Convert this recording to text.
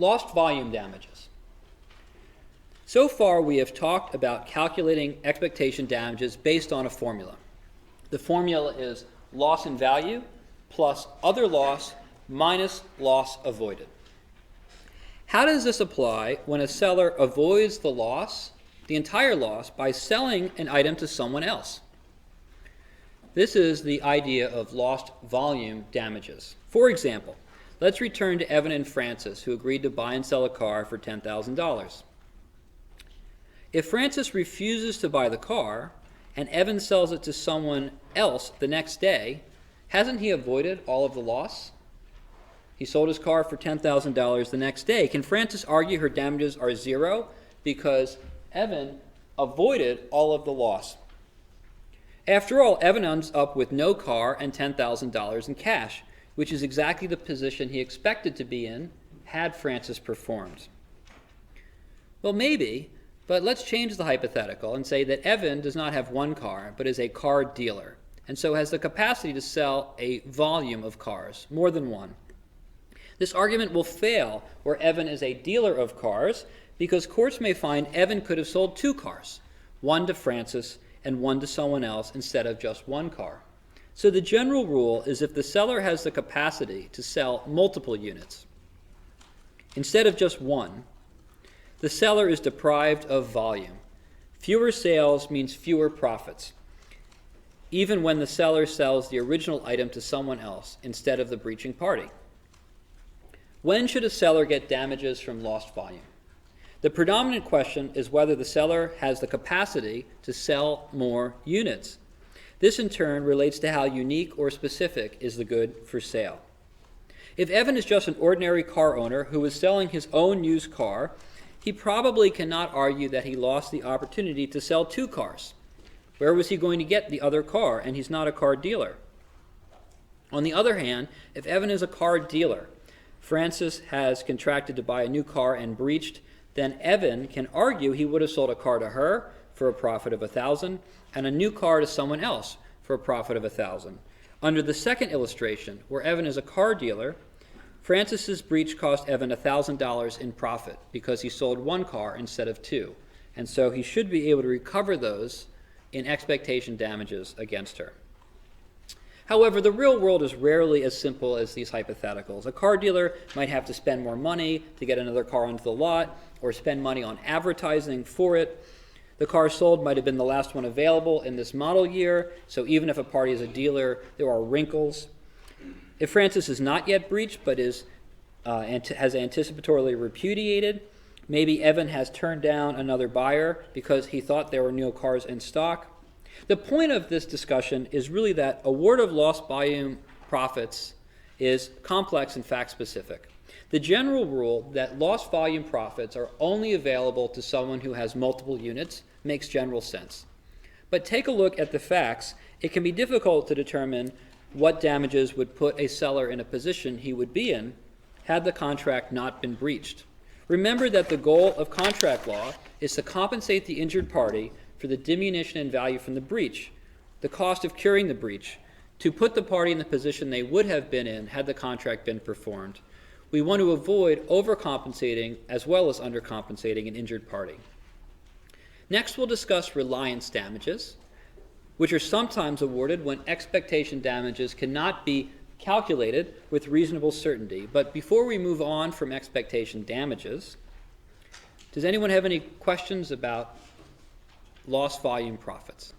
Lost volume damages. So far, we have talked about calculating expectation damages based on a formula. The formula is loss in value plus other loss minus loss avoided. How does this apply when a seller avoids the loss, the entire loss, by selling an item to someone else? This is the idea of lost volume damages. For example, let's return to Evan and Francis, who agreed to buy and sell a car for $10,000. If Francis refuses to buy the car and Evan sells it to someone else the next day, hasn't he avoided all of the loss? He sold his car for $10,000 the next day. Can Francis argue her damages are zero because Evan avoided all of the loss? After all, Evan ends up with no car and $10,000 in cash, which is exactly the position he expected to be in had Francis performed. Well, maybe, but let's change the hypothetical and say that Evan does not have one car, but is a car dealer, and so has the capacity to sell a volume of cars, more than one. This argument will fail where Evan is a dealer of cars, because courts may find Evan could have sold two cars, one to Francis and one to someone else instead of just one car. So the general rule is if the seller has the capacity to sell multiple units instead of just one, the seller is deprived of volume. Fewer sales means fewer profits, even when the seller sells the original item to someone else instead of the breaching party. When should a seller get damages from lost volume? The predominant question is whether the seller has the capacity to sell more units. This in turn relates to how unique or specific is the good for sale. If Evan is just an ordinary car owner who is selling his own used car, he probably cannot argue that he lost the opportunity to sell two cars. Where was he going to get the other car? And he's not a car dealer. On the other hand, if Evan is a car dealer, Francis has contracted to buy a new car and breached, then Evan can argue he would have sold a car to her for a profit of $1,000 and a new car to someone else for a profit of $1,000. Under the second illustration, where Evan is a car dealer, Francis's breach cost Evan $1,000 in profit because he sold one car instead of two, and so he should be able to recover those in expectation damages against her. However, the real world is rarely as simple as these hypotheticals. A car dealer might have to spend more money to get another car onto the lot or spend money on advertising for it. The car sold might have been the last one available in this model year, so even if a party is a dealer, there are wrinkles. If Francis is not yet breached but has anticipatorily repudiated, maybe Evan has turned down another buyer because he thought there were no cars in stock. The point of this discussion is really that award of lost volume profits is complex and fact-specific. The general rule that lost volume profits are only available to someone who has multiple units makes general sense. But take a look at the facts. It can be difficult to determine what damages would put a seller in a position he would be in had the contract not been breached. Remember that the goal of contract law is to compensate the injured party for the diminution in value from the breach, the cost of curing the breach, to put the party in the position they would have been in had the contract been performed. We want to avoid overcompensating as well as undercompensating an injured party. Next, we'll discuss reliance damages, which are sometimes awarded when expectation damages cannot be calculated with reasonable certainty. But before we move on from expectation damages, does anyone have any questions about lost volume profits?